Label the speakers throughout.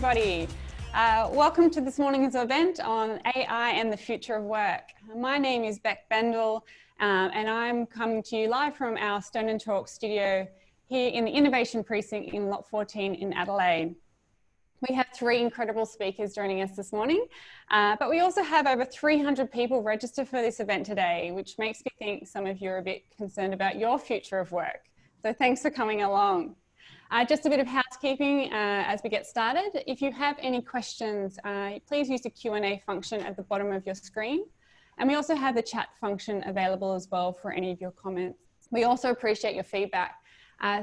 Speaker 1: everybody. Welcome to this morning's event on AI and the future of work. My name is Beck Bendel, and I'm coming to you live from our Stone and Chalk studio here in the Innovation Precinct in Lot 14 in Adelaide. We have three incredible speakers joining us this morning, but we also have over 300 people registered for this event today, which makes me think some of you are a bit concerned about your future of work. So thanks for coming along. Just a bit of housekeeping as we get started. If you have any questions, please use the Q&A function at the bottom of your screen. And we also have the chat function available as well for any of your comments. We also appreciate your feedback.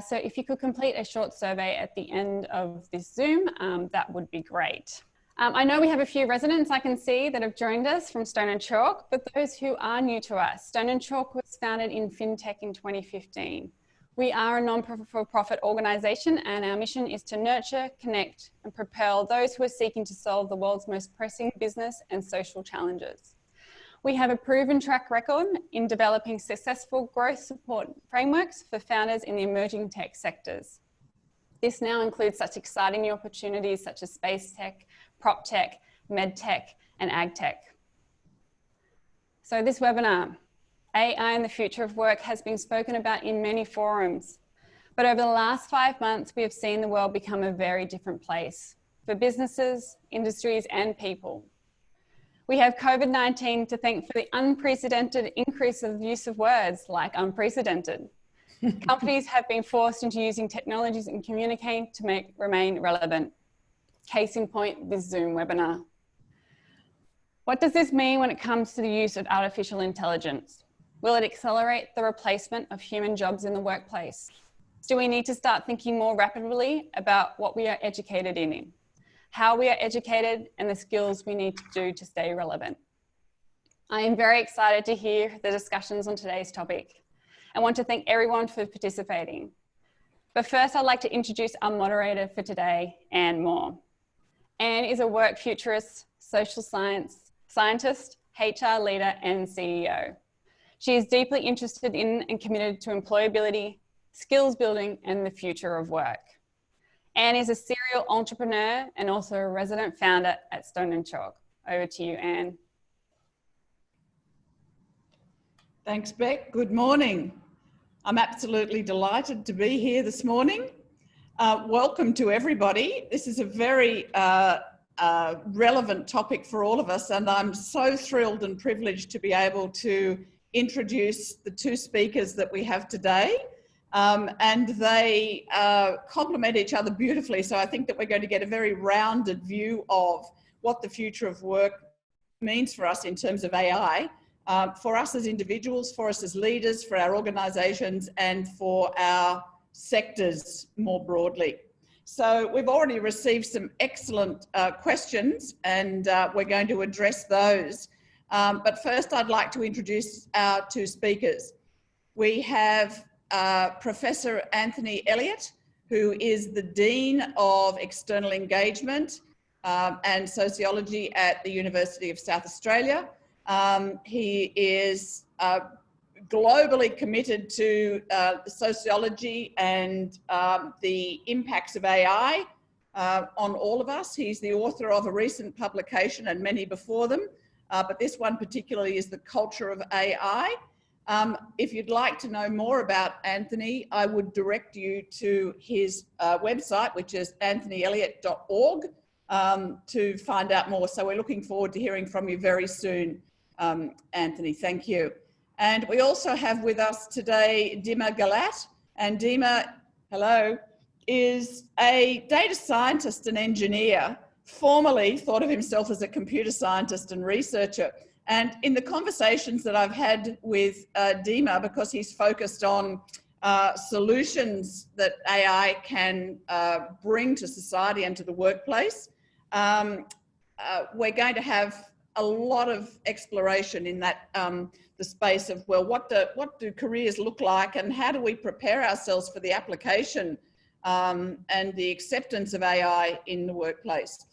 Speaker 1: So if you could complete a short survey at the end of this Zoom, that would be great. I know we have a few residents I can see that have joined us from Stone and Chalk, but those who are new to us, Stone and Chalk was founded in FinTech in 2015. We are a non-profit organisation, and our mission is to nurture, connect and propel those who are seeking to solve the world's most pressing business and social challenges. We have a proven track record in developing successful growth support frameworks for founders in the emerging tech sectors. This now includes such exciting new opportunities such as space tech, prop tech, med tech and ag tech. So this webinar, AI and the future of work, has been spoken about in many forums. But over the last 5 months, we have seen the world become a very different place for businesses, industries, and people. We have COVID-19 to thank for the unprecedented increase of use of words like unprecedented. Companies have been forced into using technologies and communicating to remain relevant. Case in point, this Zoom webinar. What does this mean when it comes to the use of artificial intelligence? Will it accelerate the replacement of human jobs in the workplace? Do we need to start thinking more rapidly about what we are educated in, how we are educated, and the skills we need to do to stay relevant? I am very excited to hear the discussions on today's topic. I want to thank everyone for participating. But first, I'd like to introduce our moderator for today, Anne Moore. Anne is a work futurist, social scientist, HR leader, and CEO. She is deeply interested in and committed to employability, skills building, and the future of work. Anne is a serial entrepreneur and also a resident founder at Stone and Chalk. Over to you, Anne.
Speaker 2: Thanks, Beck. Good morning. I'm absolutely delighted to be here this morning. Welcome to everybody. This is a very relevant topic for all of us, and I'm so thrilled and privileged to be able to introduce the two speakers that we have today, and they complement each other beautifully. So I think that we're going to get a very rounded view of what the future of work means for us in terms of AI, for us as individuals, for us as leaders, for our organisations, and for our sectors more broadly. So we've already received some excellent questions, and we're going to address those. But first, I'd like to introduce our two speakers. We have Professor Anthony Elliott, who is the Dean of External Engagement and Sociology at the University of South Australia. He is globally committed to sociology and the impacts of AI on all of us. He's the author of a recent publication and many before them. But this one particularly is The Culture of AI. If you'd like to know more about Anthony, I would direct you to his website, which is anthonyelliott.org, to find out more. So we're looking forward to hearing from you very soon, Anthony. Thank you. And we also have with us today Dima Galat. And Dima, hello, is a data scientist and engineer, formerly thought of himself as a computer scientist and researcher. And in the conversations that I've had with Dima, because he's focused on solutions that AI can bring to society and to the workplace, we're going to have a lot of exploration in that the space of, well, what do careers look like, and how do we prepare ourselves for the application and the acceptance of AI in the workplace.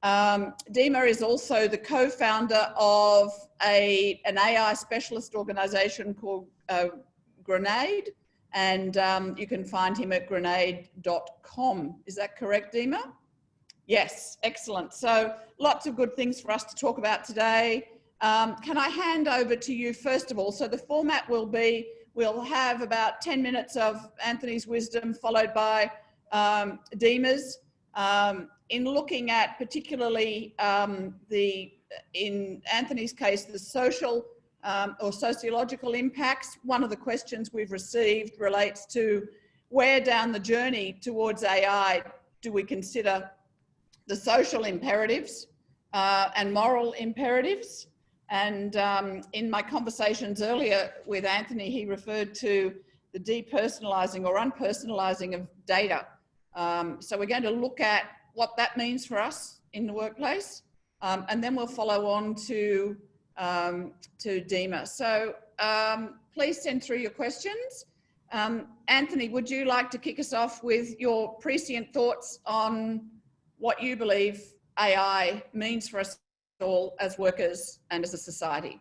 Speaker 2: Dima is also the co-founder of an AI specialist organisation called Gronade, and you can find him at gronade.com. Is that correct, Dima? Yes, excellent. So lots of good things for us to talk about today. Can I hand over to you first of all? So the format will be, we'll have about 10 minutes of Anthony's wisdom followed by Dima's, in looking at particularly in Anthony's case, the social or sociological impacts. One of the questions we've received relates to where down the journey towards AI do we consider the social imperatives and moral imperatives. And in my conversations earlier with Anthony, he referred to the depersonalizing or unpersonalizing of data. So we're going to look at what that means for us in the workplace, and then we'll follow on to Dima. So please send through your questions. Anthony, would you like to kick us off with your prescient thoughts on what you believe AI means for us all as workers and as a society?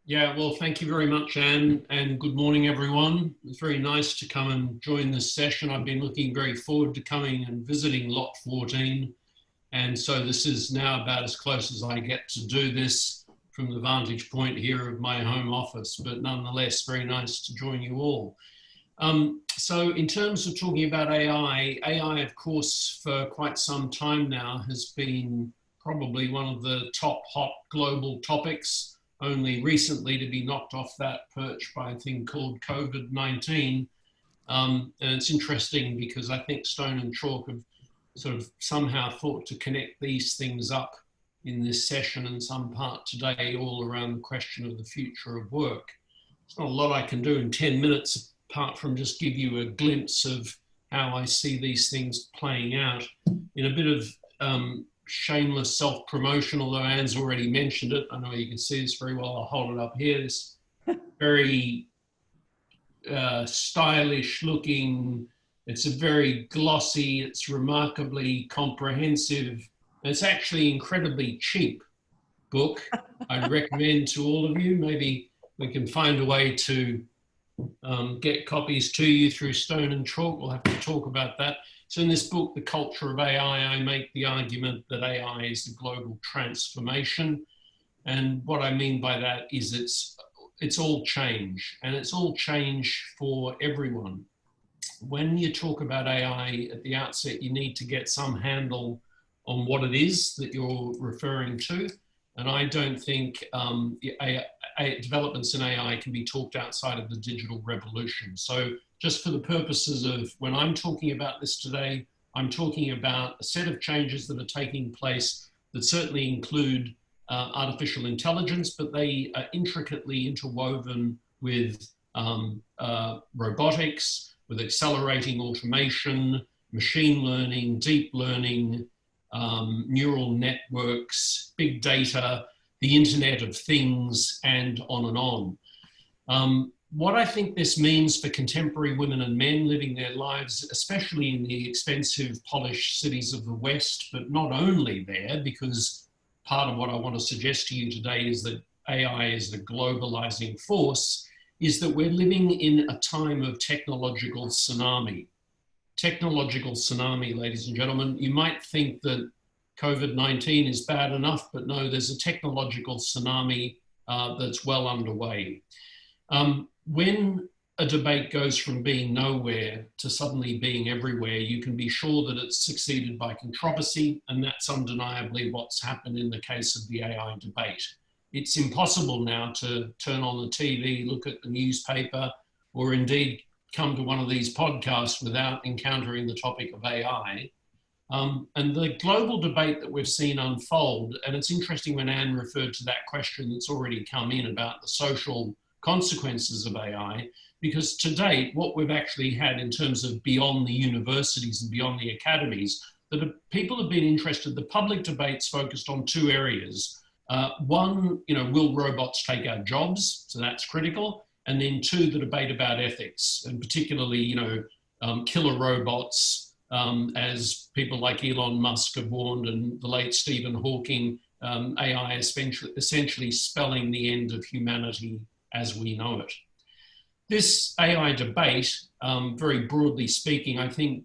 Speaker 3: Yeah, well, thank you very much, Anne, and good morning, everyone. It's very nice to come and join this session. I've been looking very forward to coming and visiting Lot 14, and so this is now about as close as I get to do this from the vantage point here of my home office, but nonetheless, very nice to join you all. So in terms of talking about AI, of course, for quite some time now has been probably one of the top hot global topics, only recently to be knocked off that perch by a thing called COVID-19. And it's interesting because I think Stone and Chalk have sort of somehow thought to connect these things up in this session and some part today all around the question of the future of work. There's not a lot I can do in 10 minutes apart from just give you a glimpse of how I see these things playing out in a bit of shameless self-promotion, although Anne's already mentioned it. I know you can see this very well. I'll hold it up here. This very stylish looking, it's a very glossy, it's remarkably comprehensive. It's actually incredibly cheap book. I'd recommend to all of you. Maybe we can find a way to get copies to you through Stone and Chalk. We'll have to talk about that. So in this book, The Culture of AI, I make the argument that AI is a global transformation. And what I mean by that is it's all change, and it's all change for everyone. When you talk about AI at the outset, you need to get some handle on what it is that you're referring to. And I don't think developments in AI can be talked outside of the digital revolution. So just for the purposes of when I'm talking about this today, I'm talking about a set of changes that are taking place that certainly include artificial intelligence, but they are intricately interwoven with robotics, with accelerating automation, machine learning, deep learning, neural networks, big data, the Internet of Things, and on and on. What I think this means for contemporary women and men living their lives, especially in the expensive, polished cities of the West, but not only there, because part of what I want to suggest to you today is that AI is a globalizing force, is that we're living in a time of technological tsunami. Technological tsunami, ladies and gentlemen. You might think that COVID-19 is bad enough, but no, there's a technological tsunami that's well underway. When a debate goes from being nowhere to suddenly being everywhere, you can be sure that it's succeeded by controversy, and that's undeniably what's happened in the case of the AI debate. It's impossible now to turn on the TV, look at the newspaper, or indeed come to one of these podcasts without encountering the topic of AI. And the global debate that we've seen unfold, and it's interesting when Anne referred to that question that's already come in about the social consequences of AI, because to date, what we've actually had in terms of beyond the universities and beyond the academies, that people have been interested, the public debate's focused on two areas. One, will robots take our jobs? So that's critical. And then two, the debate about ethics, and particularly, killer robots, as people like Elon Musk have warned, and the late Stephen Hawking, AI essentially spelling the end of humanity as we know it. This AI debate, very broadly speaking, I think,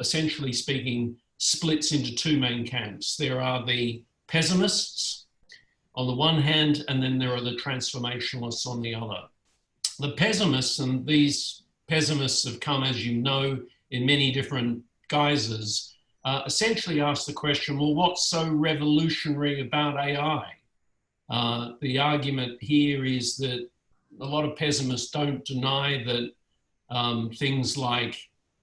Speaker 3: essentially speaking, splits into two main camps. There are the pessimists on the one hand, and then there are the transformationalists on the other. The pessimists, and these pessimists have come, as you know, in many different guises, essentially ask the question, well, what's so revolutionary about AI? The argument here is that a lot of pessimists don't deny that things like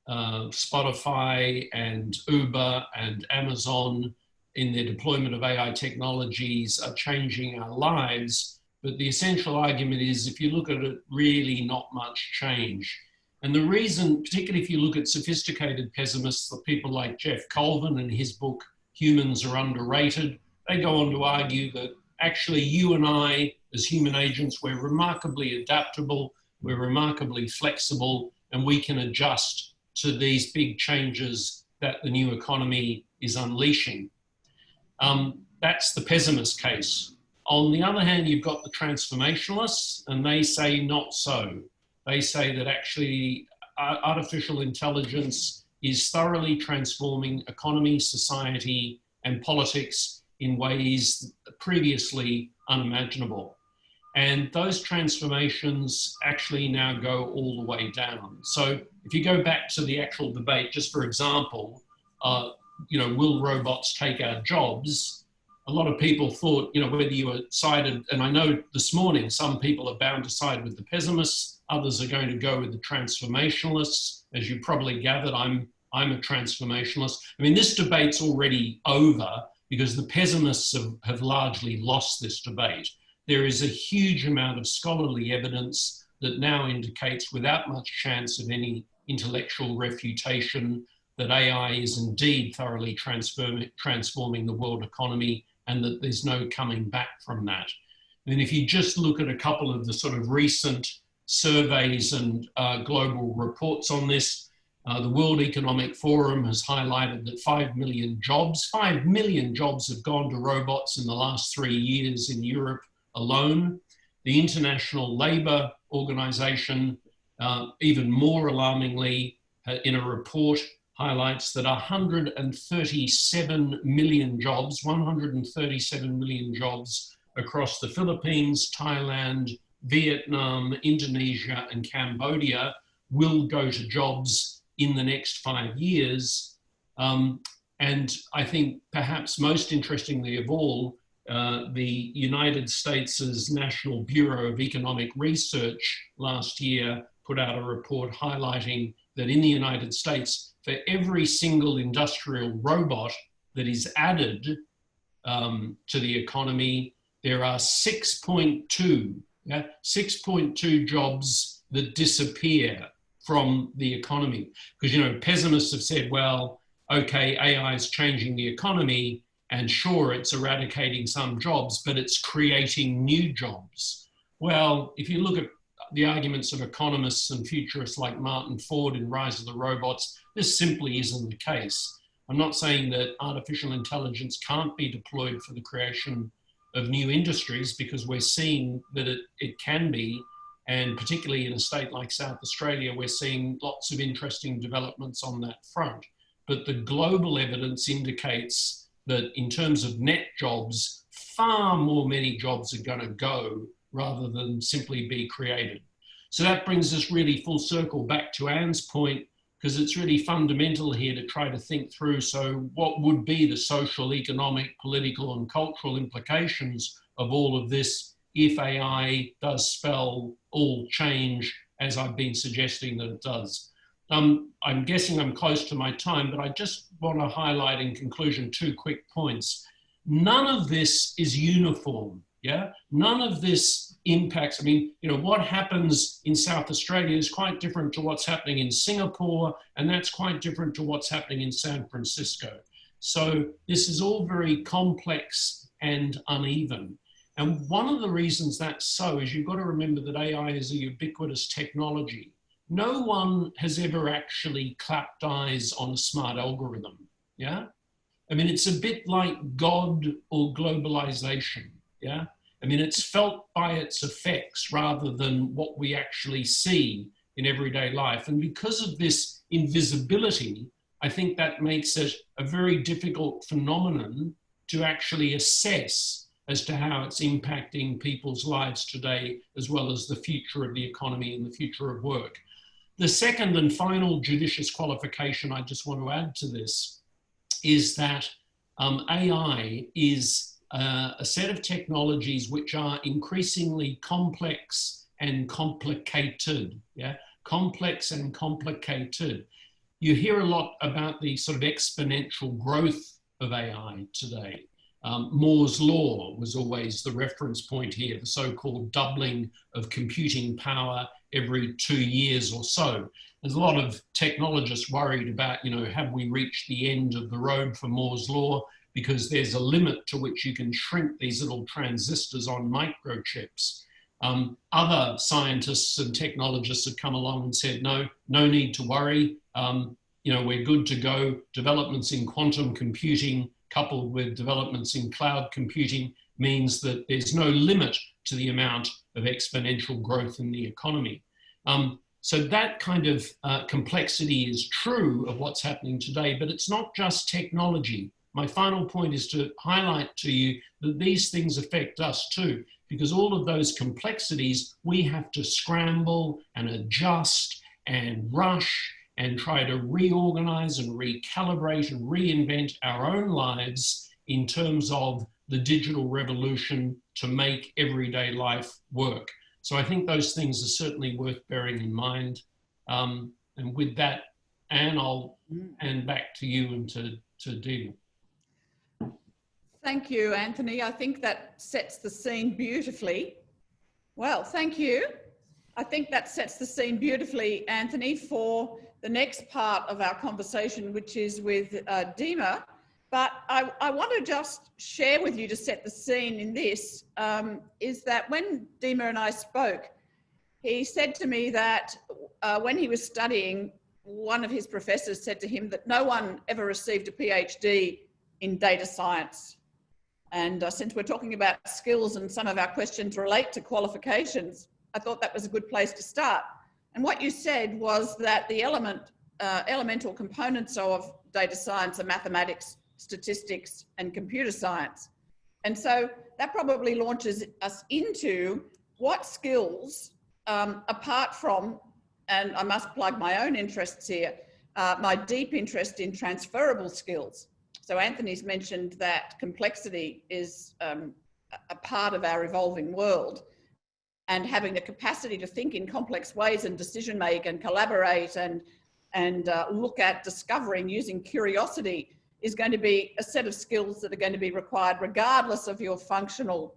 Speaker 3: Spotify and Uber and Amazon in their deployment of AI technologies are changing our lives. But the essential argument is, if you look at it, really not much change. And the reason, particularly if you look at sophisticated pessimists, the people like Jeff Colvin in his book, Humans Are Underrated, they go on to argue that actually you and I, as human agents, we're remarkably adaptable, we're remarkably flexible, and we can adjust to these big changes that the new economy is unleashing. That's the pessimist case. On the other hand, you've got the transformationalists, and they say not so. They say that actually artificial intelligence is thoroughly transforming economy, society, and politics in ways previously unimaginable. And those transformations actually now go all the way down. So if you go back to the actual debate, just for example, will robots take our jobs? A lot of people thought, whether you were sided, and I know this morning some people are bound to side with the pessimists, others are going to go with the transformationalists. As you probably gathered, I'm a transformationalist. I mean, this debate's already over because the pessimists have largely lost this debate. There is a huge amount of scholarly evidence that now indicates, without much chance of any intellectual refutation, that AI is indeed thoroughly transforming the world economy, and that there's no coming back from that. And if you just look at a couple of the sort of recent surveys and global reports on this, the World Economic Forum has highlighted that 5 million jobs have gone to robots in the last 3 years in Europe alone. The International Labour Organization, even more alarmingly, in a report, highlights that 137 million jobs across the Philippines, Thailand, Vietnam, Indonesia, and Cambodia will go to jobs in the next 5 years. And I think perhaps most interestingly of all, the United States' National Bureau of Economic Research last year put out a report highlighting that in the United States, for every single industrial robot that is added to the economy, there are 6.2 jobs that disappear from the economy. Because, pessimists have said, well, okay, AI is changing the economy, and sure, it's eradicating some jobs, but it's creating new jobs. Well, if you look at the arguments of economists and futurists like Martin Ford in Rise of the Robots, this simply isn't the case. I'm not saying that artificial intelligence can't be deployed for the creation of new industries, because we're seeing that it can be, and particularly in a state like South Australia, we're seeing lots of interesting developments on that front. But the global evidence indicates that in terms of net jobs, far more many jobs are going to go rather than simply be created. So that brings us really full circle back to Anne's point, because it's really fundamental here to try to think through, so what would be the social, economic, political, and cultural implications of all of this if AI does spell all change, as I've been suggesting that it does. I'm guessing I'm close to my time, but I just want to highlight in conclusion 2 quick points. None of this is uniform. Yeah, none of this impacts. I mean, what happens in South Australia is quite different to what's happening in Singapore, and that's quite different to what's happening in San Francisco. So this is all very complex and uneven. And one of the reasons that's so is you've got to remember that AI is a ubiquitous technology. No one has ever actually clapped eyes on a smart algorithm. Yeah, I mean, it's a bit like God or globalization. Yeah, I mean, it's felt by its effects rather than what we actually see in everyday life. And because of this invisibility, I think that makes it a very difficult phenomenon to actually assess as to how it's impacting people's lives today, as well as the future of the economy and the future of work. The second and final judicious qualification I just want to add to this is that AI is a set of technologies which are increasingly complex and complicated, yeah? Complex and complicated. You hear a lot about the sort of exponential growth of AI today. Moore's law was always the reference point here, the so-called doubling of computing power every 2 years or so. There's a lot of technologists worried about, have we reached the end of the road for Moore's law? Because there's a limit to which you can shrink these little transistors on microchips. Other scientists and technologists have come along and said, no need to worry. We're good to go. Developments in quantum computing coupled with developments in cloud computing means that there's no limit to the amount of exponential growth in the economy. So that kind of complexity is true of what's happening today, but it's not just technology. My final point is to highlight to you that these things affect us too, because all of those complexities, we have to scramble and adjust and rush and try to reorganize and recalibrate and reinvent our own lives in terms of the digital revolution to make everyday life work. So I think those things are certainly worth bearing in mind. And with that, Anne, I'll hand back to you and to Dima.
Speaker 2: Thank you, Anthony. I think that sets the scene beautifully. Well, thank you. I think that sets the scene beautifully, Anthony, for the next part of our conversation, which is with Dima. But I want to just share with you to set the scene in this, is that when Dima and I spoke, he said to me that when he was studying, one of his professors said to him that no one ever received a PhD in data science. And since we're talking about skills and some of our questions relate to qualifications, I thought that was a good place to start. And what you said was that the elemental components of data science are mathematics, statistics, and computer science. And so that probably launches us into what skills, apart from, and I must plug my own interests here, my deep interest in transferable skills. So Anthony's mentioned that complexity is a part of our evolving world, and having the capacity to think in complex ways and decision make and collaborate and look at discovering using curiosity is going to be a set of skills that are going to be required regardless of your functional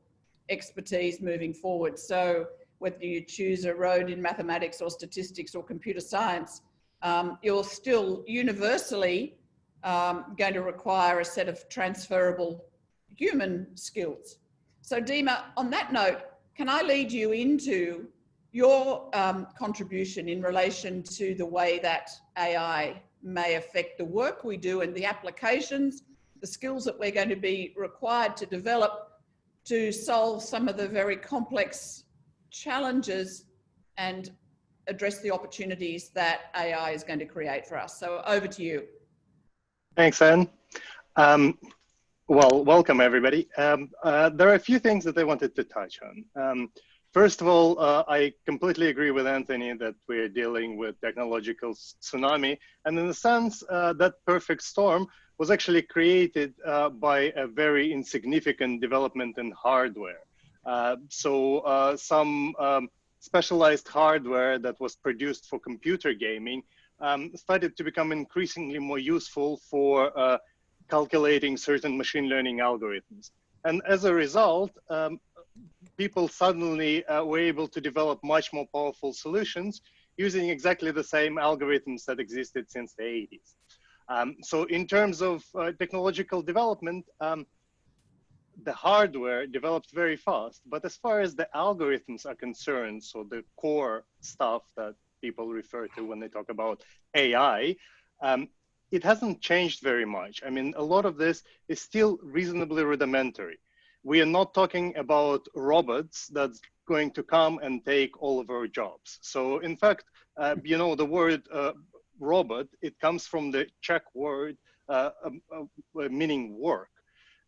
Speaker 2: expertise moving forward. So whether you choose a road in mathematics or statistics or computer science, you're still universally going to require a set of transferable human skills. So Dima, on that note, can I lead you into your contribution in relation to the way that AI may affect the work we do and the applications, the skills that we're going to be required to develop to solve some of the very complex challenges and address the opportunities that AI is going to create for us. So over to you.
Speaker 4: Thanks, Anne. Well, welcome everybody. There are a few things that I wanted to touch on. First of all, I completely agree with Anthony that we're dealing with technological tsunami, and in a sense, that perfect storm was actually created by a very insignificant development in hardware. Some specialized hardware that was produced for computer gaming started to become increasingly more useful for calculating certain machine learning algorithms. And as a result, people suddenly were able to develop much more powerful solutions using exactly the same algorithms that existed since the 80s. So in terms of technological development, the hardware developed very fast, but as far as the algorithms are concerned, so the core stuff that people refer to when they talk about AI, it hasn't changed very much. I mean, a lot of this is still reasonably rudimentary. We are not talking about robots that's going to come and take all of our jobs. So in fact, you know, the word robot, it comes from the Czech word meaning work.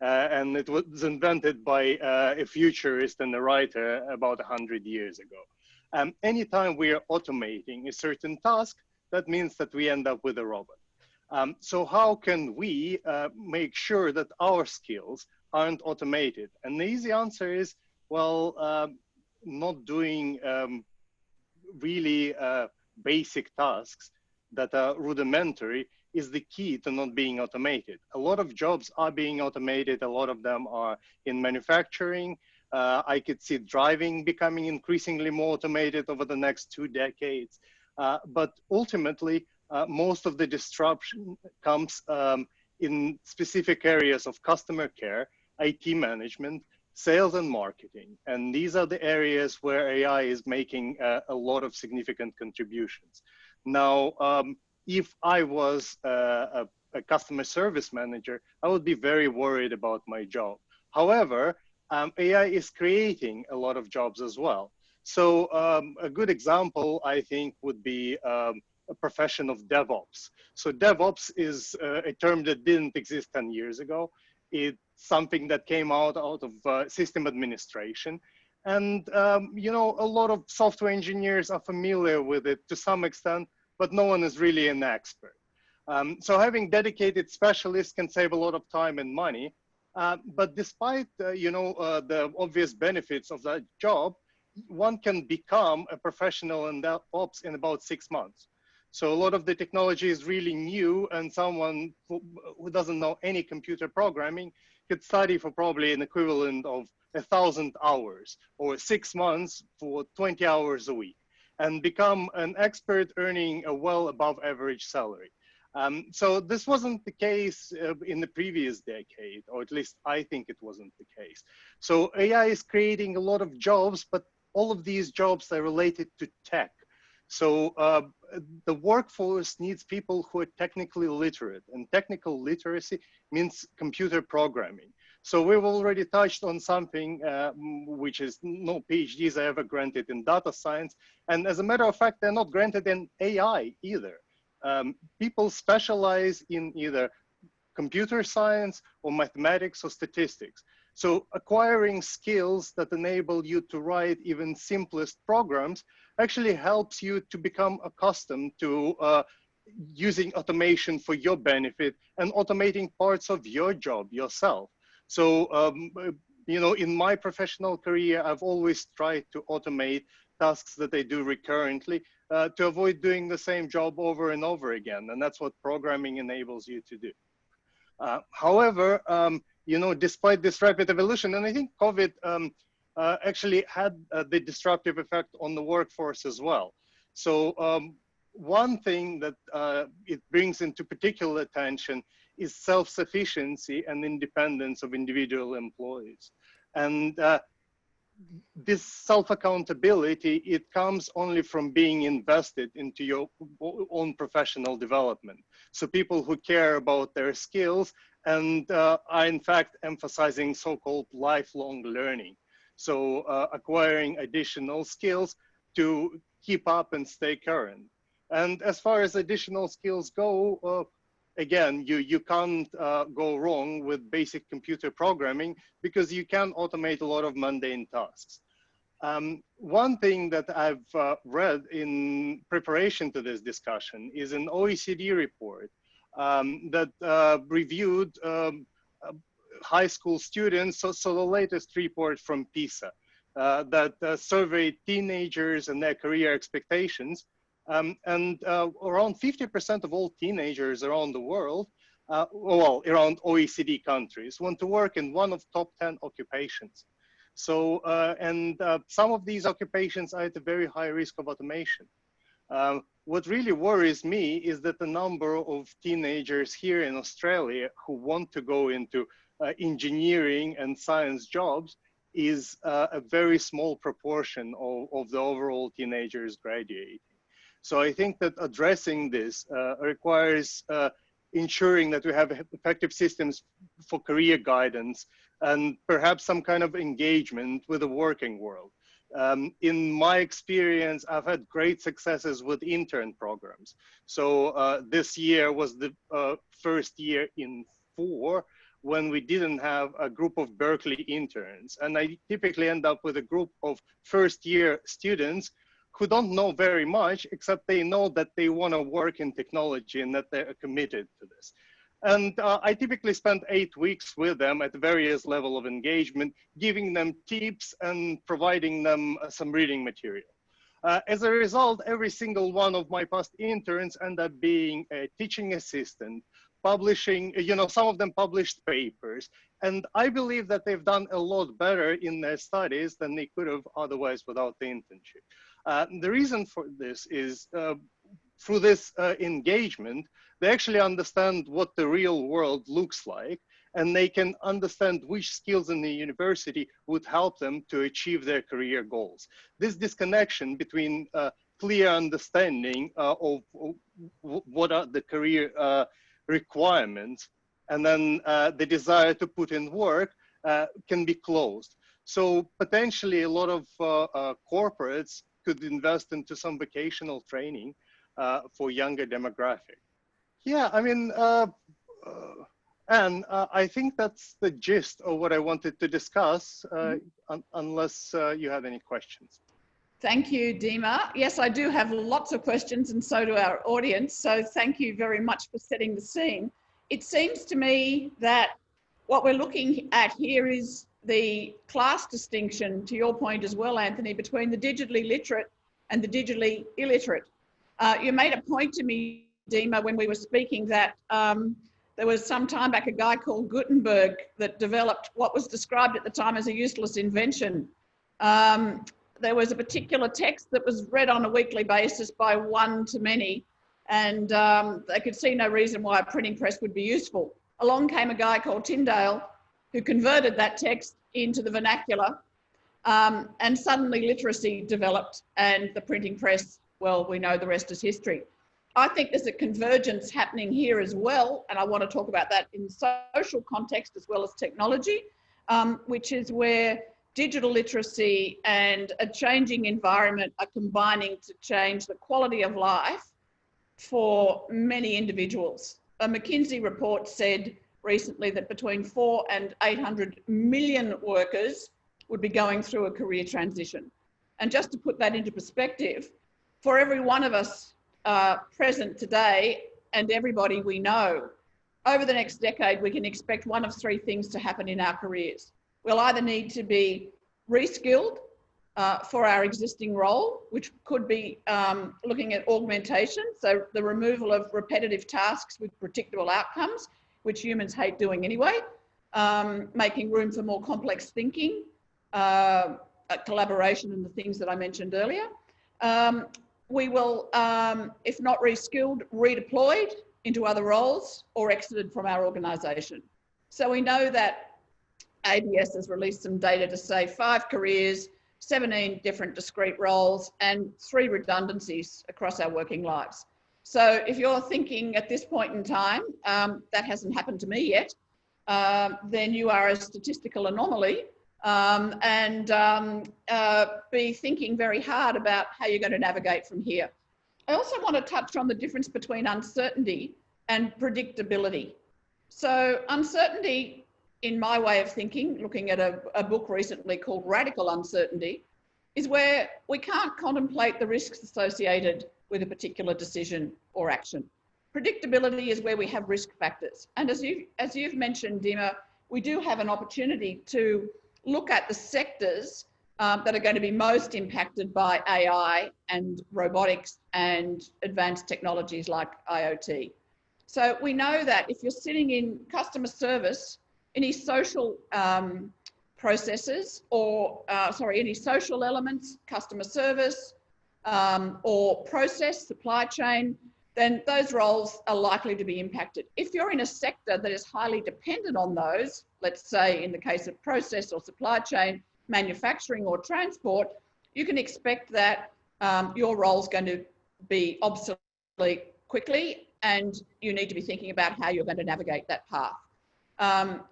Speaker 4: And it was invented by a futurist and a writer about 100 years ago. Anytime we are automating a certain task, that means that we end up with a robot. So how can we make sure that our skills aren't automated? And the easy answer is, well, not doing really basic tasks that are rudimentary is the key to not being automated. A lot of jobs are being automated. A lot of them are in manufacturing. I could see driving becoming increasingly more automated over the next 2 decades. But ultimately, most of the disruption comes in specific areas of customer care, IT management, sales and marketing. And these are the areas where AI is making a lot of significant contributions. Now, if I was a customer service manager, I would be very worried about my job. However, AI is creating a lot of jobs as well. So a good example, I think, would be a profession of Devops. So Devops is a term that didn't exist 10 years ago. It's something that came out of system administration. And, you know, a lot of software engineers are familiar with it to some extent, but no one is really an expert. So having dedicated specialists can save a lot of time and money. But despite, you know, the obvious benefits of that job, one can become a professional in DevOps in about 6 months. So a lot of the technology is really new, and someone who doesn't know any computer programming could study for probably an equivalent of 1,000 hours, or 6 months for 20 hours a week, and become an expert earning a well above average salary. So this wasn't the case in the previous decade, or at least I think it wasn't the case. So AI is creating a lot of jobs, but all of these jobs are related to tech. So the workforce needs people who are technically literate, and technical literacy means computer programming. So we've already touched on something which is no PhDs are ever granted in data science. And as a matter of fact, they're not granted in AI either. People specialize in either computer science or mathematics or statistics. So acquiring skills that enable you to write even simplest programs actually helps you to become accustomed to using automation for your benefit and automating parts of your job yourself. So, you know, in my professional career, I've always tried to automate tasks that I do recurrently to avoid doing the same job over and over again. And that's what programming enables you to do. However, you know, despite this rapid evolution, and I think COVID actually had the disruptive effect on the workforce as well. So one thing that it brings into particular attention is self-sufficiency and independence of individual employees. And this self-accountability, it comes only from being invested into your own professional development. So people who care about their skills and are in fact emphasizing so-called lifelong learning. So acquiring additional skills to keep up and stay current. And as far as additional skills go, again, you can't go wrong with basic computer programming because you can automate a lot of mundane tasks. One thing that I've read in preparation to this discussion is an OECD report that reviewed high school students, so the latest report from PISA that surveyed teenagers and their career expectations. And around 50% of all teenagers around the world, well, around OECD countries, want to work in one of top 10 occupations. So, and some of these occupations are at a very high risk of automation. What really worries me is that the number of teenagers here in Australia who want to go into engineering and science jobs is a very small proportion of the overall teenagers graduating. So I think that addressing this requires ensuring that we have effective systems for career guidance and perhaps some kind of engagement with the working world. In my experience, I've had great successes with intern programs. So this year was the first year in 4 when we didn't have a group of Berkeley interns. And I typically end up with a group of first-year students who don't know very much, except they know that they want to work in technology and that they're committed to this. And I typically spend 8 weeks with them at various levels of engagement, giving them tips and providing them some reading material. As a result, every single one of my past interns end up being a teaching assistant, publishing, some of them published papers. And I believe that they've done a lot better in their studies than they could have otherwise without the internship. The reason for this is through this engagement, they actually understand what the real world looks like, and they can understand which skills in the university would help them to achieve their career goals. This disconnection between clear understanding of what are the career requirements and then the desire to put in work can be closed. So potentially a lot of corporates could invest into some vocational training for younger demographic. Yeah, I mean, Anne, I think that's the gist of what I wanted to discuss, unless you have any questions.
Speaker 2: Thank you, Dima. Yes, I do have lots of questions, and so do our audience. So thank you very much for setting the scene. It seems to me that what we're looking at here is the class distinction, to your point as well, Anthony, between the digitally literate and the digitally illiterate. You made a point to me, Dima, when we were speaking that there was some time back a guy called Gutenberg that developed what was described at the time as a useless invention. There was a particular text that was read on a weekly basis by one to many, and they could see no reason why a printing press would be useful. Along came a guy called Tyndale who converted that text into the vernacular, and suddenly literacy developed and the printing press, well, we know the rest is history. I think there's a convergence happening here as well, and I want to talk about that in social context as well as technology, which is where digital literacy and a changing environment are combining to change the quality of life for many individuals. A McKinsey report said recently that between 4 and 800 million workers would be going through a career transition. And just to put that into perspective, for every one of us present today and everybody we know, over the next decade, we can expect one of 3 things to happen in our careers. We'll either need to be reskilled for our existing role, which could be looking at augmentation, so the removal of repetitive tasks with predictable outcomes, which humans hate doing anyway, making room for more complex thinking, collaboration and the things that I mentioned earlier. We will, if not reskilled, redeployed into other roles or exited from our organisation. So we know that ABS has released some data to say 5 careers, 17 different discrete roles, and 3 redundancies across our working lives. So if you're thinking at this point in time, that hasn't happened to me yet, then you are a statistical anomaly, and be thinking very hard about how you're going to navigate from here. I also want to touch on the difference between uncertainty and predictability. So uncertainty, in my way of thinking, looking at a book recently called Radical Uncertainty, is where we can't contemplate the risks associated with a particular decision or action. Predictability is where we have risk factors. And as you've mentioned, Dima, we do have an opportunity to look at the sectors that are going to be most impacted by AI and robotics and advanced technologies like IoT. So we know that if you're sitting in customer service, any social processes or, any social elements, customer service or process, supply chain, then those roles are likely to be impacted. If you're in a sector that is highly dependent on those, let's say in the case of process or supply chain, manufacturing or transport, you can expect that your role is going to be obsolete quickly, and you need to be thinking about how you're going to navigate that path.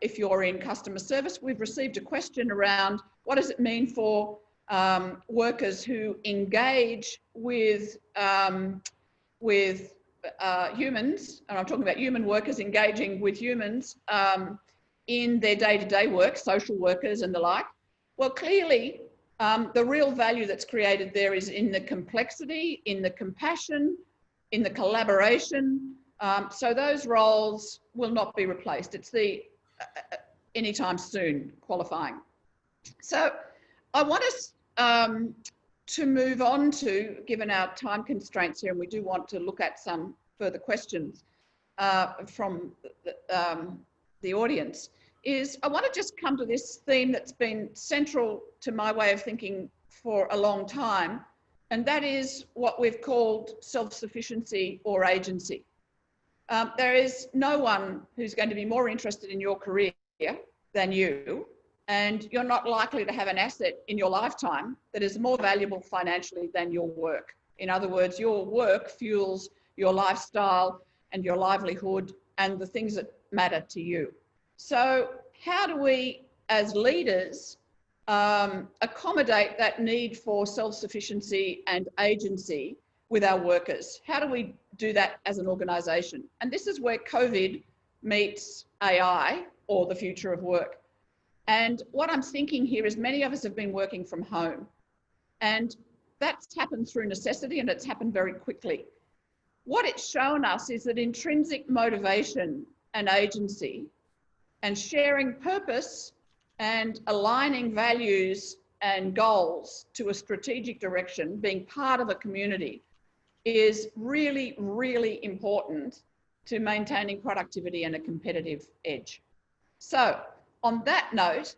Speaker 2: If you're in customer service, we've received a question around what does it mean for workers who engage with humans, and I'm talking about human workers engaging with humans in their day-to-day work, social workers and the like. Well, clearly, the real value that's created there is in the complexity, in the compassion, in the collaboration. So those roles will not be replaced. It's the anytime soon qualifying. So I want us to move on to, given our time constraints here, and we do want to look at some further questions from the audience, is I want to just come to this theme that's been central to my way of thinking for a long time, and that is what we've called self-sufficiency or agency. There is no one who's going to be more interested in your career than you, and you're not likely to have an asset in your lifetime that is more valuable financially than your work. In other words, your work fuels your lifestyle and your livelihood and the things that matter to you. So how do we, as leaders, accommodate that need for self-sufficiency and agency with our workers? How do we do that as an organisation? And this is where COVID meets AI, or the future of work. And what I'm thinking here is many of us have been working from home, and that's happened through necessity, and it's happened very quickly. What it's shown us is that intrinsic motivation and agency and sharing purpose and aligning values and goals to a strategic direction, being part of a community, is really, really important to maintaining productivity and a competitive edge. So on that note,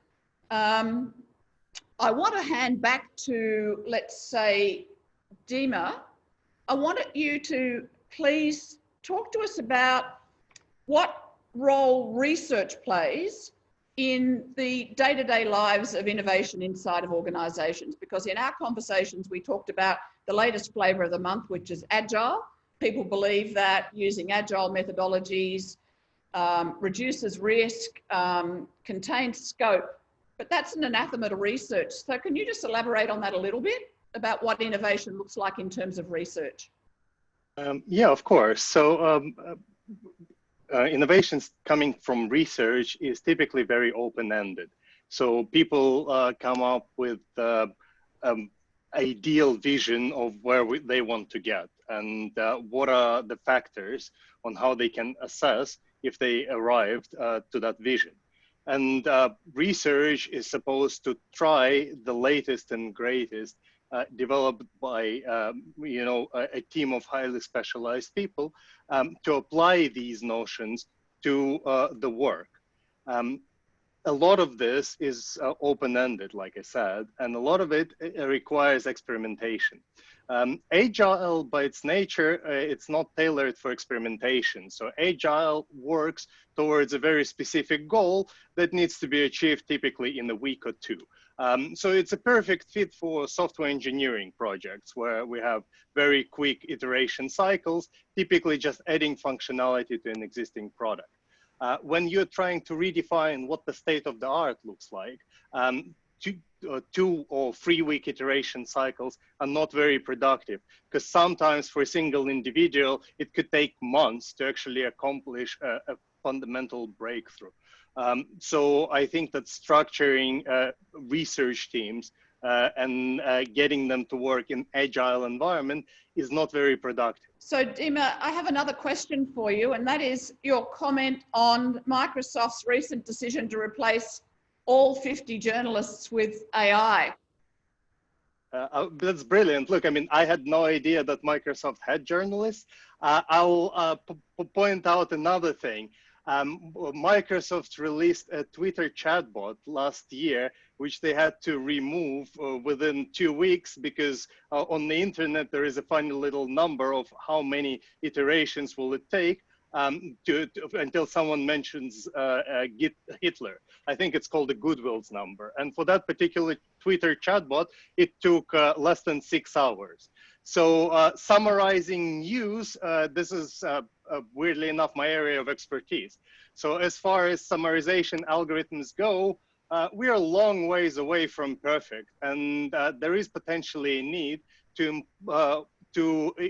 Speaker 2: I want to hand back to, let's say, Dima. I wanted you to please talk to us about what role research plays in the day-to-day lives of innovation inside of organisations, because in our conversations we talked about the latest flavour of the month, which is agile. People believe that using agile methodologies reduces risk, contains scope, but that's an anathema to research. So can you just elaborate on that a little bit about what innovation looks like in terms of research?
Speaker 4: Yeah, of course. So innovations coming from research is typically very open-ended. So people come up with ideal vision of where they want to get, and what are the factors on how they can assess if they arrived to that vision. And research is supposed to try the latest and greatest developed by a team of highly specialized people to apply these notions to the work. A lot of this is open-ended, like I said, and a lot of it requires experimentation. Agile, by its nature, it's not tailored for experimentation. So agile works towards a very specific goal that needs to be achieved typically in a week or two. So it's a perfect fit for software engineering projects where we have very quick iteration cycles, typically just adding functionality to an existing product. When you're trying to redefine what the state of the art looks like, 2 or 3 week iteration cycles are not very productive, because sometimes for a single individual, it could take months to actually accomplish a fundamental breakthrough. So I think that structuring research teams and getting them to work in agile environment is not very productive.
Speaker 2: So Dima, I have another question for you, and that is your comment on Microsoft's recent decision to replace all 50 journalists with AI.
Speaker 4: That's brilliant. Look, I mean, I had no idea that Microsoft had journalists. I'll point out another thing. Microsoft released a Twitter chatbot last year, which they had to remove within 2 weeks because on the internet, there is a funny little number of how many iterations will it take until someone mentions Hitler. I think it's called the Goodwill's number. And for that particular Twitter chatbot, it took less than 6 hours. So summarizing news, this is weirdly enough my area of expertise. So as far as summarization algorithms go, we are a long ways away from perfect, and there is potentially a need to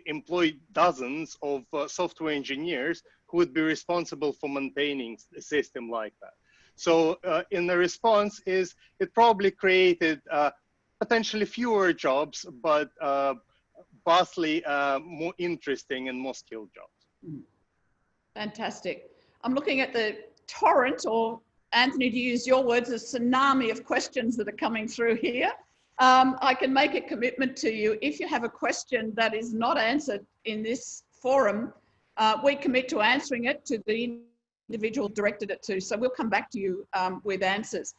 Speaker 4: employ dozens of software engineers who would be responsible for maintaining a system like that. So in the response is it probably created potentially fewer jobs, but vastly more interesting and more skilled jobs.
Speaker 2: Fantastic. I'm looking at the torrent, or Anthony, to use your words, a tsunami of questions that are coming through here. I can make a commitment to you. If you have a question that is not answered in this forum, we commit to answering it to the individual directed it to. So we'll come back to you with answers.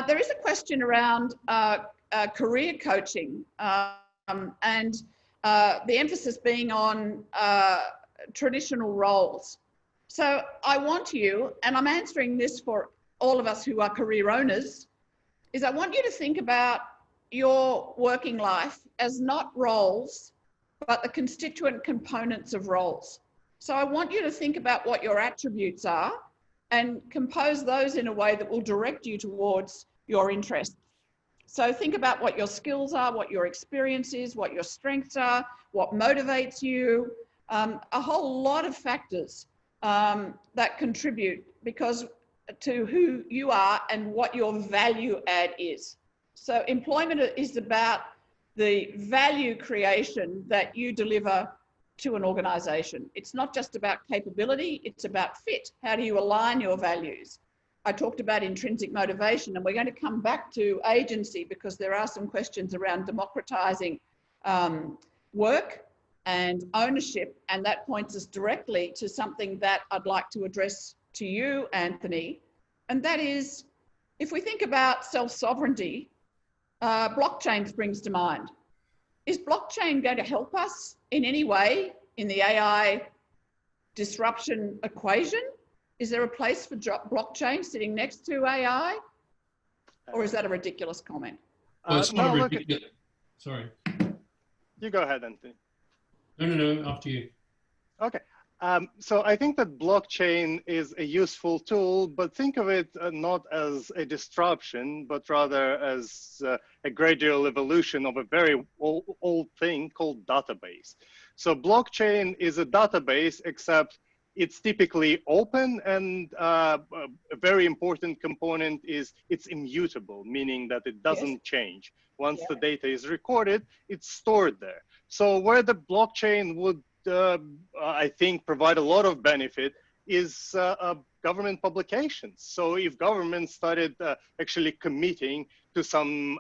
Speaker 2: There is a question around career coaching and the emphasis being on traditional roles. So I want you, and I'm answering this for all of us who are career owners, is I want you to think about your working life as not roles, but the constituent components of roles. So I want you to think about what your attributes are and compose those in a way that will direct you towards your interests. So think about what your skills are, what your experience is, what your strengths are, what motivates you, a whole lot of factors that contribute to who you are and what your value add is. So employment is about the value creation that you deliver to an organisation. It's not just about capability, it's about fit. How do you align your values? I talked about intrinsic motivation, and we're going to come back to agency because there are some questions around democratising work and ownership, and that points us directly to something that I'd like to address to you, Anthony, and that is, if we think about self-sovereignty, blockchain springs to mind. Is blockchain going to help us in any way in the AI disruption equation? Is there a place for blockchain sitting next to AI? Or is that a ridiculous comment?
Speaker 3: Well, it's not a ridiculous. Sorry.
Speaker 4: You go ahead, Anthony.
Speaker 3: No, after you. Okay.
Speaker 4: So I think that blockchain is a useful tool, but think of it not as a disruption, but rather as a gradual evolution of a very old thing called database. So blockchain is a database, except it's typically open, and a very important component is it's immutable, meaning that it doesn't change. Once the data is recorded, it's stored there. So where the blockchain would I think provide a lot of benefit is government publications. So if government started actually committing to some,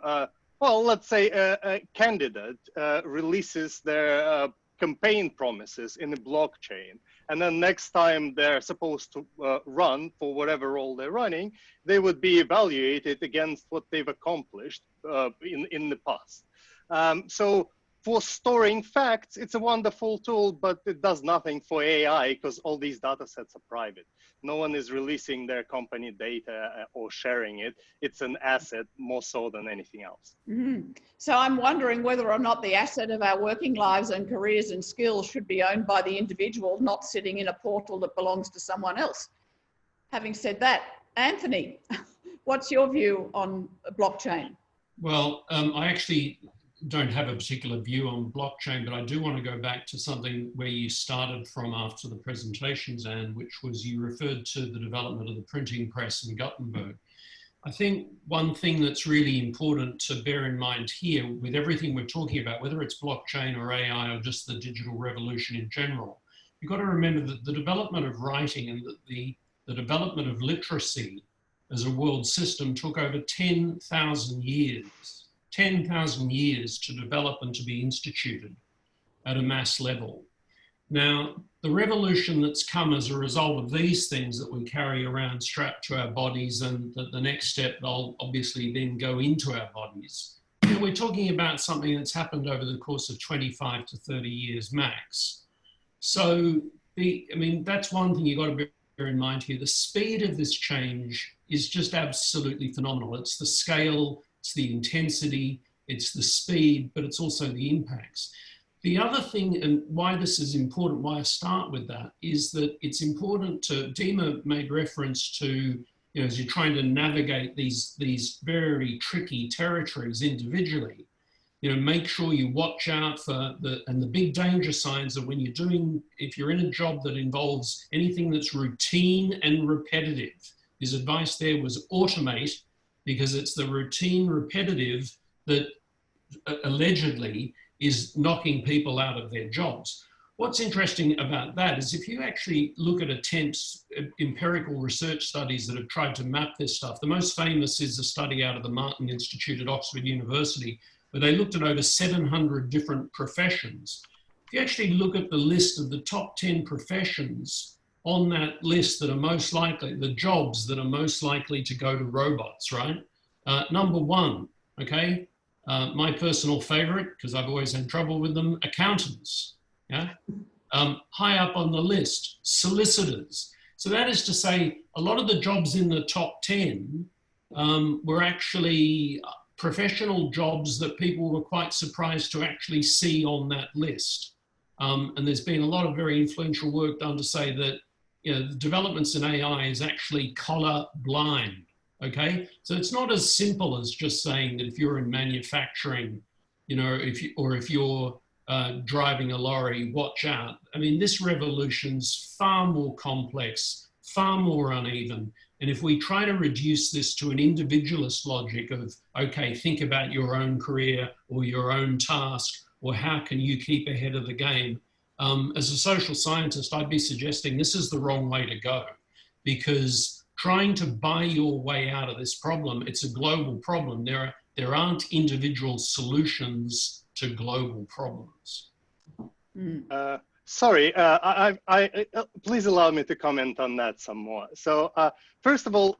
Speaker 4: well, let's say a candidate releases their campaign promises in a blockchain, and then next time they're supposed to run for whatever role they're running, they would be evaluated against what they've accomplished in the past. So for storing facts, it's a wonderful tool, but it does nothing for AI because all these data sets are private. No one is releasing their company data or sharing it. It's an asset more so than anything else.
Speaker 2: Mm-hmm. So I'm wondering whether or not the asset of our working lives and careers and skills should be owned by the individual, not sitting in a portal that belongs to someone else. Having said that, Anthony, what's your view on blockchain?
Speaker 3: Well, I actually don't have a particular view on blockchain, but I do want to go back to something where you started from after the presentations, Anne, which was you referred to the development of the printing press in Gutenberg. I think one thing that's really important to bear in mind here with everything we're talking about, whether it's blockchain or AI or just the digital revolution in general, you've got to remember that the development of writing and the development of literacy as a world system took over 10,000 years. 10,000 years to develop and to be instituted at a mass level. Now, the revolution that's come as a result of these things that we carry around strapped to our bodies, and the next step, they'll obviously then go into our bodies. You know, we're talking about something that's happened over the course of 25 to 30 years max. So, that's one thing you've got to bear in mind here. The speed of this change is just absolutely phenomenal. It's the scale, it's the intensity, it's the speed, but it's also the impacts. The other thing, and why this is important, why I start with that, is that it's important to, Dima made reference to you know, as you're trying to navigate these very tricky territories individually, you know, make sure you watch out for the big danger signs are when if you're in a job that involves anything that's routine and repetitive. His advice there was automate, because it's the routine repetitive that allegedly is knocking people out of their jobs. What's interesting about that is if you actually look at empirical research studies that have tried to map this stuff, the most famous is a study out of the Martin Institute at Oxford University, where they looked at over 700 different professions. If you actually look at the list of the top 10 professions on that list that are most likely, the jobs that are most likely to go to robots, right? Number one, okay? My personal favorite, because I've always had trouble with them, accountants, yeah? High up on the list, solicitors. So that is to say, a lot of the jobs in the top 10 were actually professional jobs that people were quite surprised to actually see on that list. And there's been a lot of very influential work done to say that, you know, the developments in AI is actually color blind. Okay, so it's not as simple as just saying that if you're in manufacturing, you know, if you're driving a lorry, watch out. I mean, this revolution's far more complex, far more uneven. And if we try to reduce this to an individualist logic of, okay, think about your own career or your own task, or how can you keep ahead of the game? As a social scientist, I'd be suggesting this is the wrong way to go, because trying to buy your way out of this problem, it's a global problem. There aren't individual solutions to global problems.
Speaker 4: Sorry, please allow me to comment on that some more. So first of all,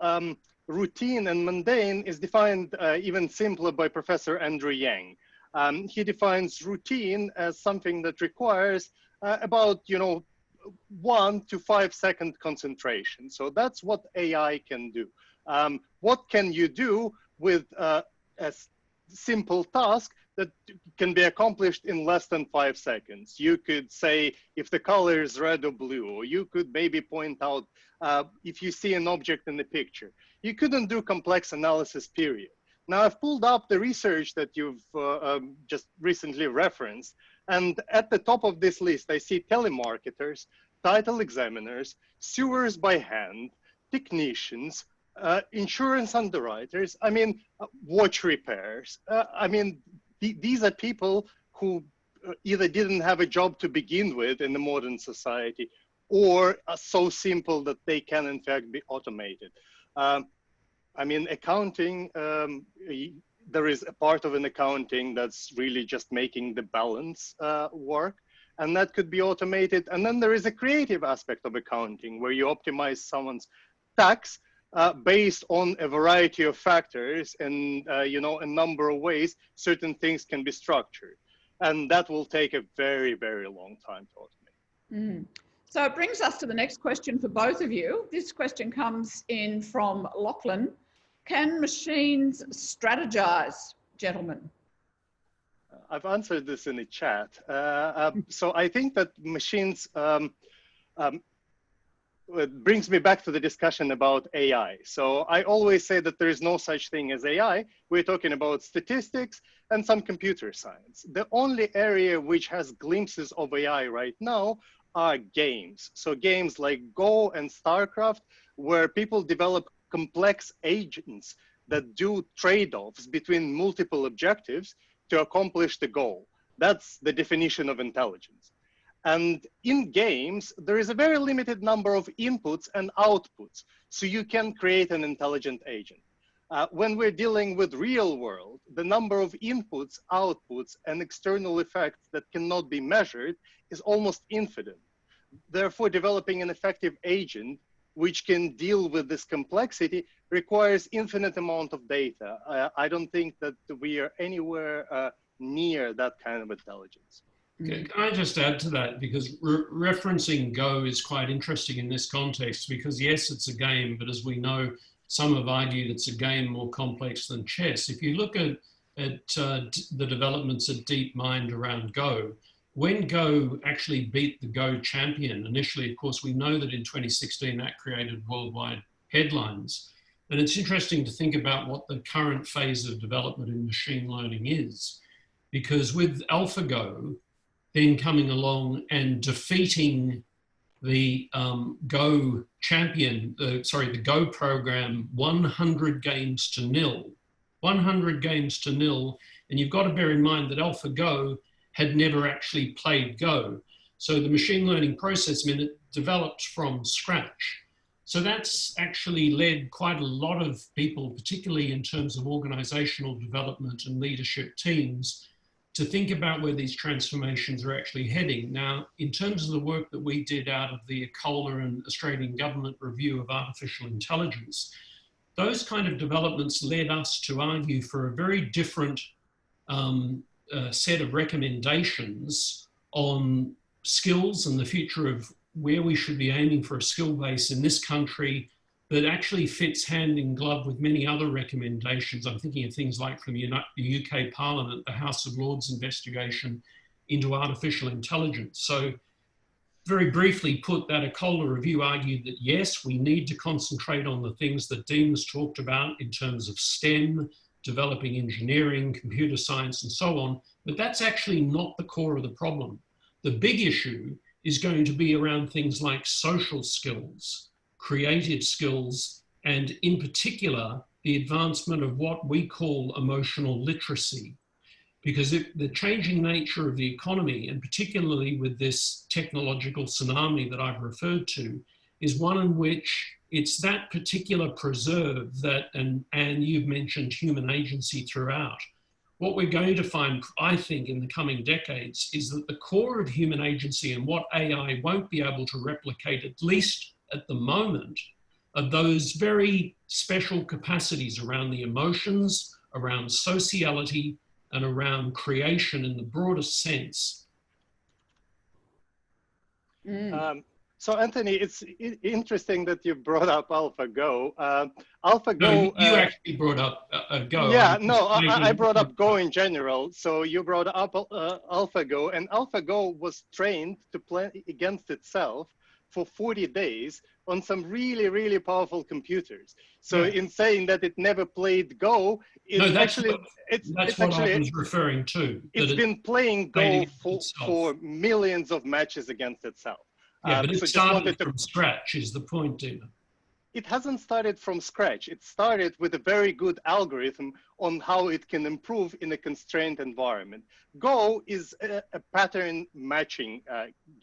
Speaker 4: routine and mundane is defined even simpler by Professor Andrew Yang. He defines routine as something that requires about, you know, 1 to 5 second concentration. So that's what AI can do. What can you do with a simple task that can be accomplished in less than 5 seconds? You could say if the color is red or blue, or you could maybe point out if you see an object in the picture. You couldn't do complex analysis, period. Now I've pulled up the research that you've just recently referenced. And at the top of this list, I see telemarketers, title examiners, sewers by hand, technicians, insurance underwriters, I mean, watch repairs. I mean, these are people who either didn't have a job to begin with in the modern society, or are so simple that they can in fact be automated. I mean, accounting, there is a part of an accounting that's really just making the balance work, and that could be automated. And then there is a creative aspect of accounting where you optimize someone's tax based on a variety of factors, and you know, a number of ways certain things can be structured, and that will take a very, very long time to automate.
Speaker 2: So it brings us to the next question for both of you. This question comes in from Lachlan. Can machines strategize, gentlemen?
Speaker 4: I've answered this in the chat. So I think that machines, it brings me back to the discussion about AI. So I always say that there is no such thing as AI. We're talking about statistics and some computer science. The only area which has glimpses of AI right now are games. So games like Go and StarCraft, where people develop complex agents that do trade-offs between multiple objectives to accomplish the goal. That's the definition of intelligence. And in games, there is a very limited number of inputs and outputs, so you can create an intelligent agent. When we're dealing with real world, the number of inputs, outputs, and external effects that cannot be measured is almost infinite. Therefore, developing an effective agent which can deal with this complexity requires infinite amount of data. I don't think that we are anywhere near that kind of intelligence.
Speaker 3: Can I just add to that? Because referencing Go is quite interesting in this context, because yes, it's a game, but as we know, some have argued it's a game more complex than chess. If you look at the developments at DeepMind around Go, when Go actually beat the Go champion, initially, of course, we know that in 2016 that created worldwide headlines. And it's interesting to think about what the current phase of development in machine learning is, because with AlphaGo then coming along and defeating the Go champion, the Go program 100 games to nil, 100 games to nil. And you've got to bear in mind that AlphaGo had never actually played Go. So the machine learning process meant it developed from scratch. So that's actually led quite a lot of people, particularly in terms of organizational development and leadership teams, to think about where these transformations are actually heading. Now, in terms of the work that we did out of the ACOLA and Australian Government Review of Artificial Intelligence, those kind of developments led us to argue for a very different set of recommendations on skills and the future of where we should be aiming for a skill base in this country that actually fits hand in glove with many other recommendations. I'm thinking of things like from the UK Parliament, the House of Lords investigation into artificial intelligence. So very briefly put, that ACOLA review argued that yes, we need to concentrate on the things that Dima's talked about in terms of STEM, developing engineering, computer science, and so on, but that's actually not the core of the problem. The big issue is going to be around things like social skills, creative skills, and in particular, the advancement of what we call emotional literacy. Because the changing nature of the economy, and particularly with this technological tsunami that I've referred to, is one in which it's that particular preserve that, and you've mentioned human agency throughout. What we're going to find, I think, in the coming decades is that the core of human agency and what AI won't be able to replicate, at least at the moment, are those very special capacities around the emotions, around sociality, and around creation in the broadest sense.
Speaker 4: So Anthony, it's interesting that you brought up AlphaGo. AlphaGo.
Speaker 3: No, you actually brought up Go.
Speaker 4: Yeah, no, I brought up Go in general. So you brought up AlphaGo, and AlphaGo was trained to play against itself for 40 days on some really, really powerful computers. So in saying that it never played Go, it's actually
Speaker 3: I was referring to.
Speaker 4: It's been playing Go for millions of matches against itself.
Speaker 3: Yeah, but it started from scratch is the point, Dima.
Speaker 4: It hasn't started from scratch. It started with a very good algorithm on how it can improve in a constrained environment. Go is a pattern matching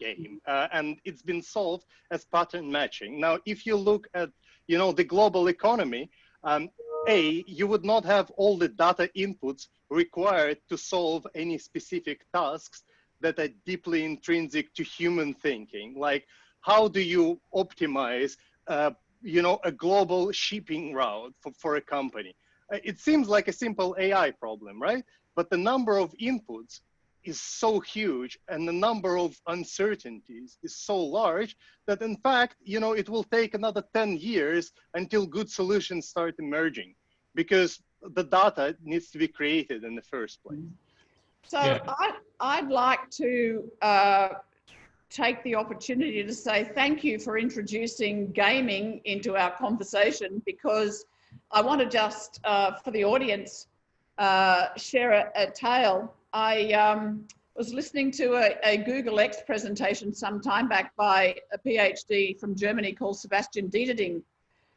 Speaker 4: game, and it's been solved as pattern matching. Now, if you look at, the global economy, you would not have all the data inputs required to solve any specific tasks that are deeply intrinsic to human thinking. Like, how do you optimize a global shipping route for a company? It seems like a simple AI problem, right? But the number of inputs is so huge and the number of uncertainties is so large that in fact, it will take another 10 years until good solutions start emerging because the data needs to be created in the first place.
Speaker 2: So I'd like to take the opportunity to say thank you for introducing gaming into our conversation, because I want to just, for the audience, share a tale. I was listening to a Google X presentation some time back by a PhD from Germany called Sebastian Dieterding,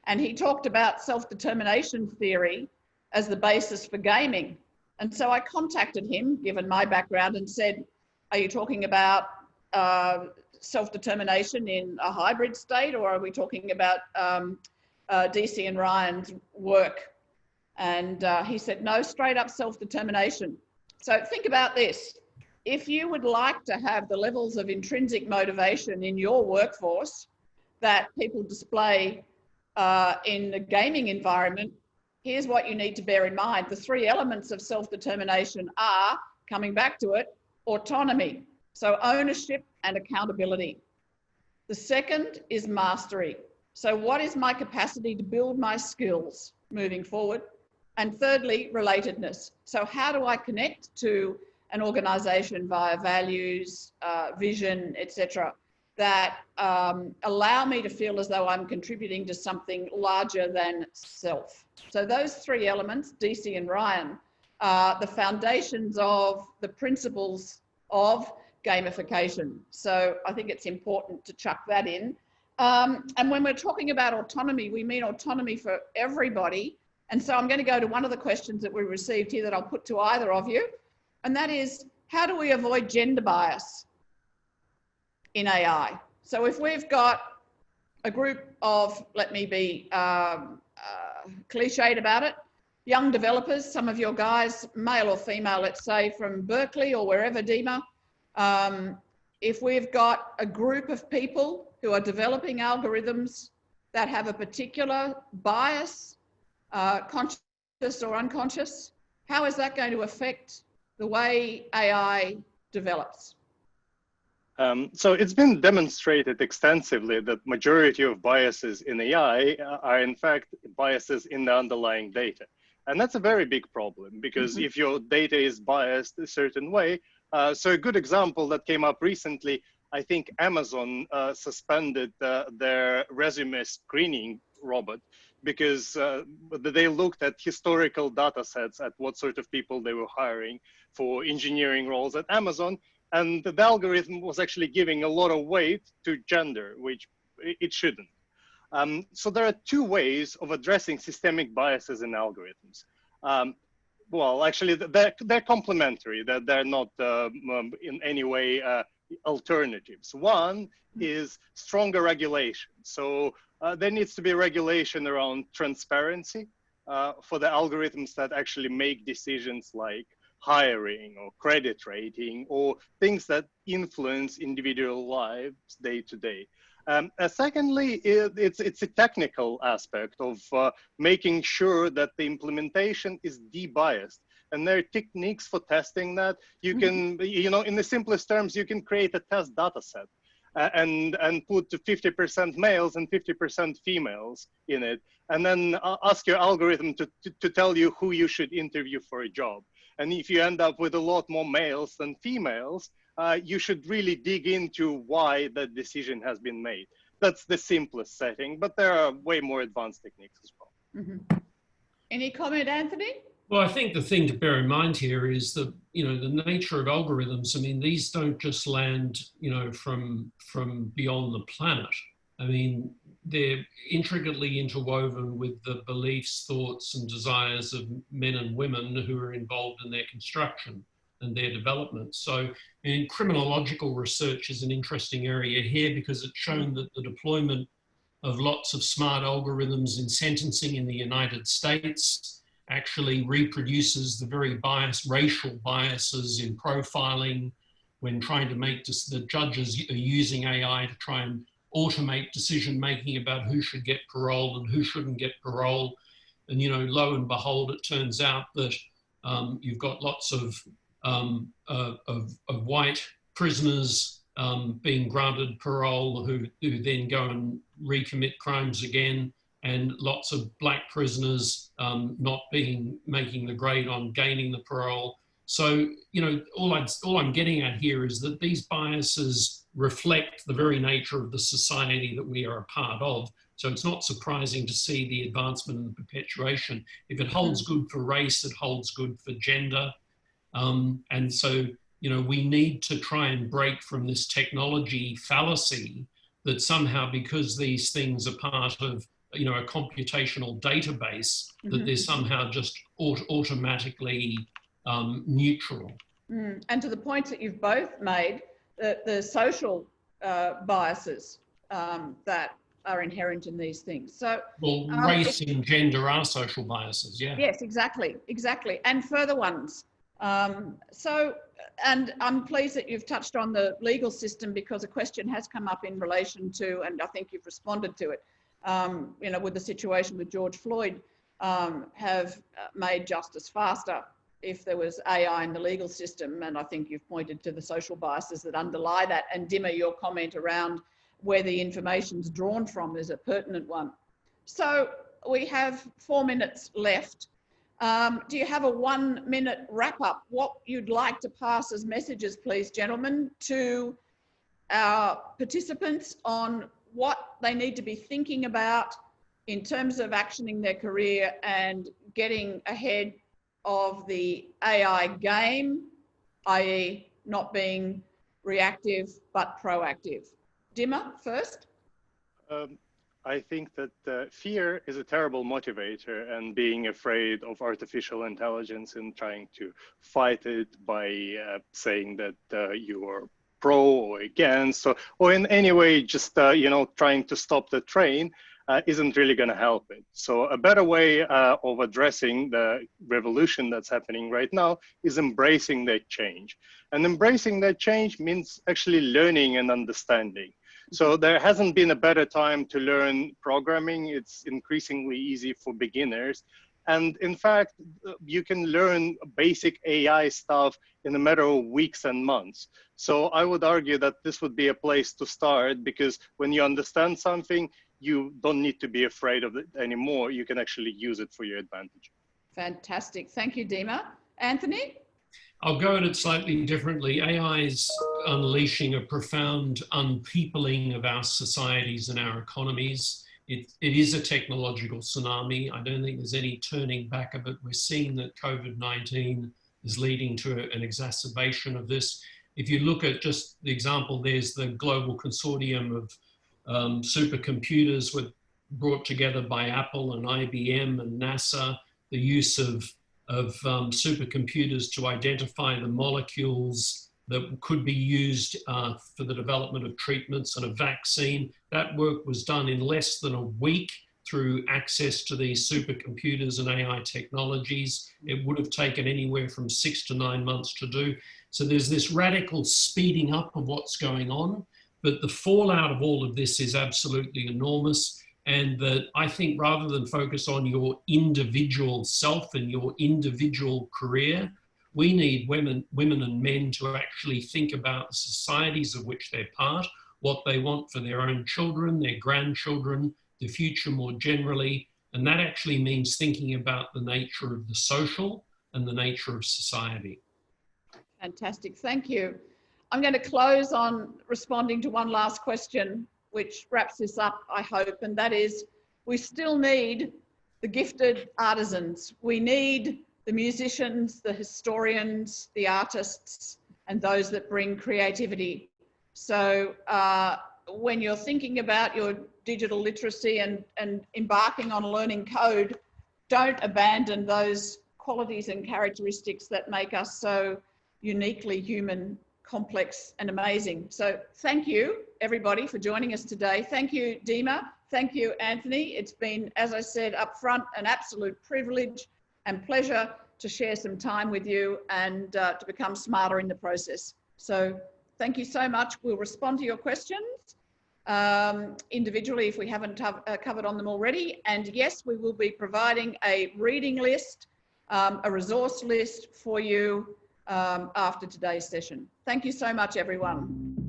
Speaker 2: and he talked about self-determination theory as the basis for gaming. And so I contacted him, given my background, and said, are you talking about self-determination in a hybrid state, or are we talking about DC and Ryan's work? And he said, no, straight up self-determination. So think about this. If you would like to have the levels of intrinsic motivation in your workforce that people display in the gaming environment, here's what you need to bear in mind. The three elements of self-determination are, coming back to it, autonomy, so ownership and accountability. The second is mastery. So what is my capacity to build my skills moving forward? And thirdly, relatedness. So how do I connect to an organization via values, vision, etc., that allow me to feel as though I'm contributing to something larger than self. So those three elements, DC and Ryan, are the foundations of the principles of gamification. So I think it's important to chuck that in. And when we're talking about autonomy, we mean autonomy for everybody. And so I'm going to go to one of the questions that we received here that I'll put to either of you. And that is, how do we avoid gender bias in AI? So if we've got a group of, let me be cliched about it, young developers, some of your guys, male or female, let's say from Berkeley or wherever, Dima, if we've got a group of people who are developing algorithms that have a particular bias, conscious or unconscious, how is that going to affect the way AI develops?
Speaker 4: So it's been demonstrated extensively that majority of biases in AI are in fact biases in the underlying data. And that's a very big problem, because if your data is biased a certain way, so a good example that came up recently, I think Amazon suspended their resume screening robot because they looked at historical data sets at what sort of people they were hiring for engineering roles at Amazon. And the algorithm was actually giving a lot of weight to gender, which it shouldn't. So there are two ways of addressing systemic biases in algorithms. Well, actually, they're complementary. They're not in any way alternatives. One is stronger regulation. So there needs to be regulation around transparency for the algorithms that actually make decisions like hiring or credit rating or things that influence individual lives day to day. Secondly, it's a technical aspect of making sure that the implementation is de-biased. And there are techniques for testing that. You can, in the simplest terms, you can create a test data set and put 50% males and 50% females in it. And then ask your algorithm to tell you who you should interview for a job. And if you end up with a lot more males than females, you should really dig into why that decision has been made. That's the simplest setting, but there are way more advanced techniques as well.
Speaker 2: Any comment, Anthony?
Speaker 3: Well, I think the thing to bear in mind here is that, the nature of algorithms, I mean, these don't just land, from beyond the planet. I mean, they're intricately interwoven with the beliefs, thoughts, and desires of men and women who are involved in their construction and their development. So, criminological research is an interesting area here because it's shown that the deployment of lots of smart algorithms in sentencing in the United States actually reproduces the very racial biases in profiling when trying to make the judges are using AI to try and automate decision-making about who should get parole and who shouldn't get parole. And, lo and behold, it turns out that you've got lots of white prisoners being granted parole who then go and recommit crimes again, and lots of black prisoners not making the grade on gaining the parole. So, all I'm getting at here is that these biases reflect the very nature of the society that we are a part of. So it's not surprising to see the advancement and the perpetuation. If it holds good for race, it holds good for gender. And so, we need to try and break from this technology fallacy that somehow, because these things are part of, a computational database, that they're somehow just automatically neutral.
Speaker 2: And to the points that you've both made, the social biases that are inherent in these things. So,
Speaker 3: well, race and gender are social biases, yeah.
Speaker 2: Yes, exactly, and further ones. And I'm pleased that you've touched on the legal system, because a question has come up in relation to, and I think you've responded to it, with the situation with George Floyd, have made justice faster if there was AI in the legal system. And I think you've pointed to the social biases that underlie that. And Dima, your comment around where the information's drawn from is a pertinent one. So we have 4 minutes left. Do you have a 1 minute wrap up? What you'd like to pass as messages, please, gentlemen, to our participants on what they need to be thinking about in terms of actioning their career and getting ahead of the AI game, i.e. not being reactive but proactive. Dima, first.
Speaker 4: I think that fear is a terrible motivator, and being afraid of artificial intelligence and trying to fight it by saying that you are pro or against, or in any way just trying to stop the train isn't really going to help it. So a better way of addressing the revolution that's happening right now is embracing that change. And embracing that change means actually learning and understanding. So there hasn't been a better time to learn programming. It's increasingly easy for beginners. And in fact, you can learn basic AI stuff in a matter of weeks and months. So I would argue that this would be a place to start, because when you understand something, you don't need to be afraid of it anymore. You can actually use it for your advantage.
Speaker 2: Fantastic. Thank you, Dima. Anthony?
Speaker 3: I'll go at it slightly differently. AI is unleashing a profound unpeopling of our societies and our economies. It is a technological tsunami. I don't think there's any turning back of it. We're seeing that COVID-19 is leading to an exacerbation of this. If you look at just the example, there's the global consortium of supercomputers were brought together by Apple and IBM and NASA, the use of supercomputers to identify the molecules that could be used for the development of treatments and a vaccine. That work was done in less than a week through access to these supercomputers and AI technologies. It would have taken anywhere from 6 to 9 months to do. So there's this radical speeding up of what's going on, but the fallout of all of this is absolutely enormous. And that I think rather than focus on your individual self and your individual career, we need women and men to actually think about the societies of which they're part, what they want for their own children, their grandchildren, the future more generally. And that actually means thinking about the nature of the social and the nature of society.
Speaker 2: Fantastic, thank you. I'm going to close on responding to one last question, which wraps this up, I hope, and that is, we still need the gifted artisans. We need the musicians, the historians, the artists, and those that bring creativity. So when you're thinking about your digital literacy and embarking on learning code, don't abandon those qualities and characteristics that make us so uniquely human, complex and amazing. So thank you everybody for joining us today. Thank you, Dima. Thank you, Anthony. It's been, as I said up front, an absolute privilege and pleasure to share some time with you and to become smarter in the process. So thank you so much. We'll respond to your questions individually if we haven't covered on them already. And yes, we will be providing a reading list, a resource list for you after today's session. Thank you so much, everyone.